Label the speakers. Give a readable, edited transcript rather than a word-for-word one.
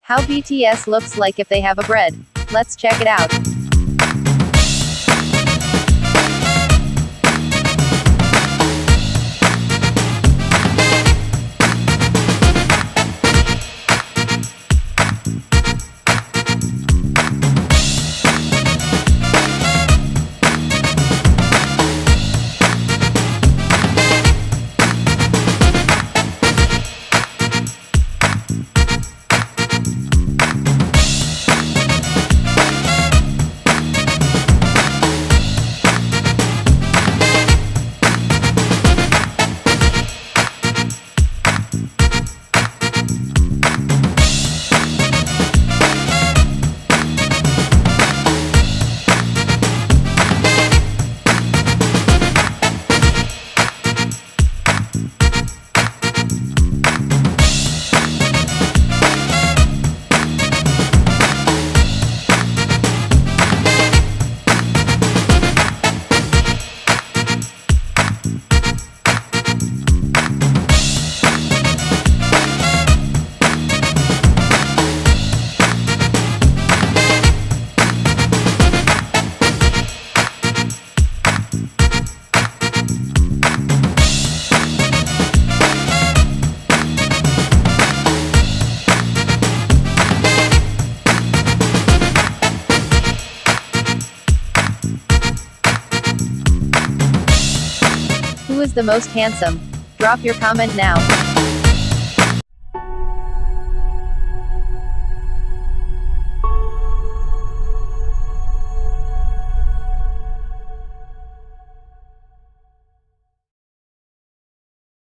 Speaker 1: How BTS looks like if they have a bread. Let's check it out. Who is the most handsome? Drop your comment now.